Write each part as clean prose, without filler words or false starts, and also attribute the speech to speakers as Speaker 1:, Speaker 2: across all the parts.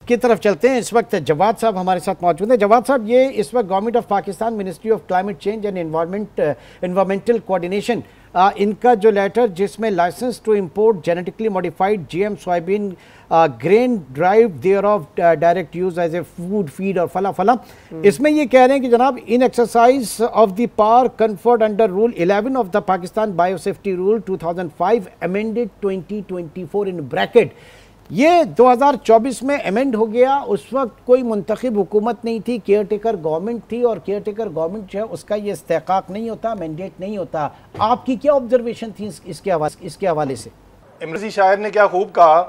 Speaker 1: की तरफ चलते हैं। इस वक्त जवाद साहब हमारे साथ मौजूद हैं। जवाद साहब, ये इस वक्त government of Pakistan ministry of climate change and environmental coordination, इनका जो लेटर जिसमें license to import genetically modified GM soybean grain drive there of direct use as a food feed और फला फला, इसमें ये कह रहे हैं कि जनाब in exercise of the power conferred under rule 11 of the Pakistan biosafety rule 2005 amended 2024 in bracket, ये 2024 में अमेंड हो गया। उस वक्त कोई मुंतखब हुकूमत नहीं थी, केयर टेकर गवर्नमेंट थी, और केयर टेकर गवर्नमेंट जो है उसका ये इस्तेकाक नहीं होता, मैंडेट नहीं होता। आपकी क्या ऑब्जर्वेशन थी इसके हवाले से?
Speaker 2: इमरान शायर ने क्या खूब कहा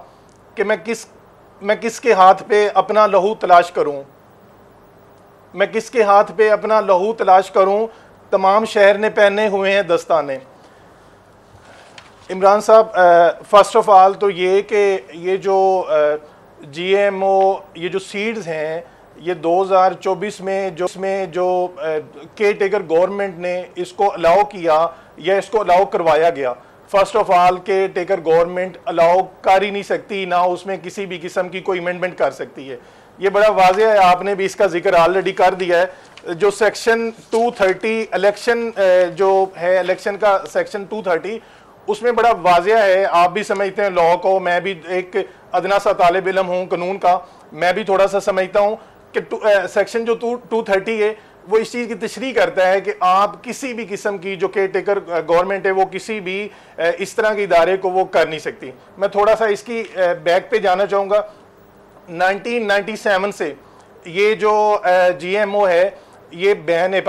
Speaker 2: कि मैं किसके हाथ पे अपना लहू तलाश करूं, मैं किसके हाथ पे अपना लहू तलाश करूं, तमाम शहर ने पहने हुए हैं दस्ताने। इमरान साहब, फर्स्ट ऑफ ऑल तो ये कि ये जो जीएमओ, ये जो सीड्स हैं, ये 2024 में जो केयर टेकर गवर्नमेंट ने इसको अलाउ किया या इसको अलाउ करवाया गया। First of all care taker government allow कर ही नहीं सकती, ना उसमें किसी भी किस्म की कोई अमेंडमेंट कर सकती है। ये बड़ा वाज़ेह है, आपने भी इसका जिक्र ऑलरेडी कर दिया है। जो सेक्शन 230 इलेक्शन जो है, इलेक्शन का सेक्शन 230, उसमें बड़ा वाज़ेह है, आप भी समझते हैं लॉ को, मैं भी एक अदना सा तालिब इल्म हूँ कानून का, मैं भी थोड़ा सा समझता हूँ कि सेक्शन जो 230 है वो इस चीज़ की तशरीह करता है कि आप किसी भी किस्म की जो केयर टेकर गवर्नमेंट है वो किसी भी इस तरह के इदारे को वो कर नहीं सकती। मैं थोड़ा सा इसकी बैक पे जाना चाहूँगा। 1997 से ये जो जीएमओ है ये बैन है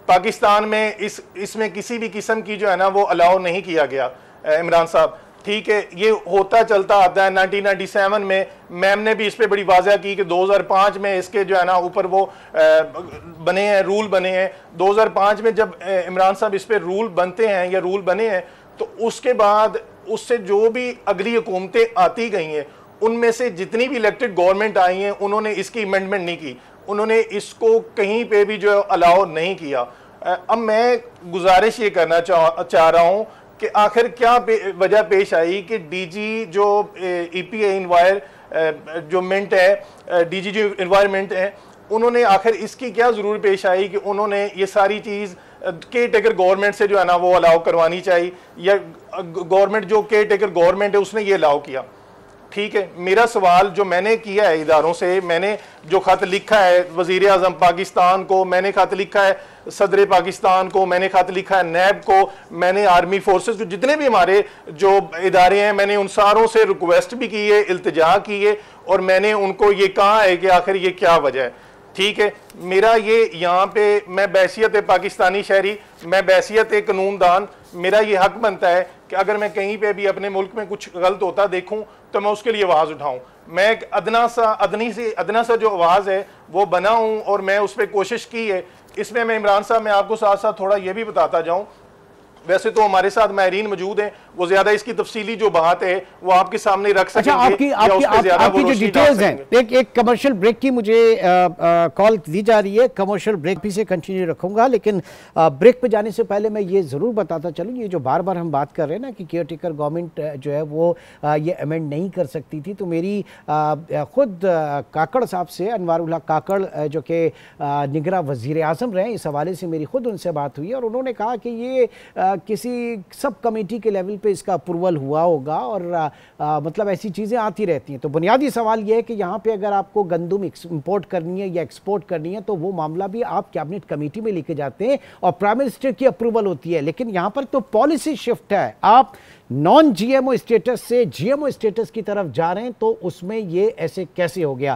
Speaker 2: पाकिस्तान में इसमें किसी भी किस्म की जो है ना वो अलाउ नहीं किया गया। इमरान साहब, ठीक है, ये होता चलता आता है। 1997 में मैम ने भी इस पे बड़ी वाज़ह की कि 2005 में इसके जो है ना ऊपर वो बने हैं, रूल बने हैं। 2005 में जब इमरान साहब इस पे रूल बनते हैं या रूल बने हैं, तो उसके बाद उससे जो भी अगली हुकूमतें आती गई हैं उनमें से जितनी भी इलेक्टेड गवर्नमेंट आई हैं उन्होंने इसकी अमेंडमेंट नहीं की, उन्होंने इसको कहीं पे भी जो अलाउ नहीं किया। अब मैं गुजारिश ये करना चाह रहा हूँ कि आखिर क्या वजह पेश आई कि डीजी जो ईपीए इन्वायरमेंट है, डीजी जो इन्वायरमेंट है, उन्होंने आखिर इसकी क्या ज़रूरत पेश आई कि उन्होंने ये सारी चीज़ केयर टेकर गवर्नमेंट से जो है ना वो अलाउ करवानी चाहिए, या गवर्नमेंट जो केयर टेकर गवर्नमेंट है उसने ये अलाउ किया। ठीक है, मेरा सवाल जो मैंने किया है इदारों से, मैंने जो खत लिखा है वज़ीर आज़म पाकिस्तान को, मैंने खत लिखा है सदर पाकिस्तान को, मैंने खत लिखा है नैब को, मैंने आर्मी फोर्सेस को, जितने भी हमारे जो इदारे हैं, मैंने उन सारों से रिक्वेस्ट भी की है, इल्तिजा की है, और मैंने उनको ये कहा है कि आखिर ये क्या वजह है। ठीक है, मेरा ये यहाँ पे, मैं बैसियत पाकिस्तानी शहरी, मैं बैसियत कानूनदान, मेरा ये हक बनता है कि अगर मैं कहीं पे भी अपने मुल्क में कुछ गलत होता देखूं तो मैं उसके लिए आवाज़ उठाऊं। मैं एक अदना सा जो आवाज़ है वो बनाऊं, और मैं उस पर कोशिश की है। इसमें मैं इमरान साहब, मैं आपको साथ साथ थोड़ा ये भी बताता जाऊं, वैसे तो हमारे साथ माहरीन मौजूद हैं, वो ज्यादा इसकी तफसीली जो बात है वो आपके सामने रख सकेंगे।
Speaker 1: अच्छा, आपकी जो डिटेल्स हैं, एक कमर्शियल ब्रेक की मुझे कॉल दी जा रही है, कमर्शियल ब्रेक भी से कंटिन्यू रखूंगा, लेकिन ब्रेक पे जाने से पहले मैं ये ज़रूर बताता चलूँ, ये जो बार बार हम बात कर रहे हैं ना कि केयर टेकर गवर्नमेंट जो है वो ये अमेंड नहीं कर सकती थी, तो मेरी खुद काकड़ साहब से, अनवारुल्लाह काकड़ जो कि निगरां वज़ीर आज़म रहे, इस हवाले से मेरी खुद उनसे बात हुई, और उन्होंने कहा कि ये किसी सब कमेटी के लेवल पे इसका अप्रूवल हुआ होगा, और मतलब ऐसी चीज़ें आती रहती हैं। तो बुनियादी सवाल ये है कि यहाँ पे अगर आपको गंदम इंपोर्ट करनी है या एक्सपोर्ट करनी है तो वो मामला भी आप कैबिनेट कमेटी में लेके जाते हैं और प्राइम मिनिस्टर की अप्रूवल होती है। लेकिन यहाँ पर तो पॉलिसी शिफ्ट है, आप नॉन जीएमओ स्टेटस से जीएमओ स्टेटस की तरफ जा रहे हैं, तो उसमें ये ऐसे कैसे हो गया?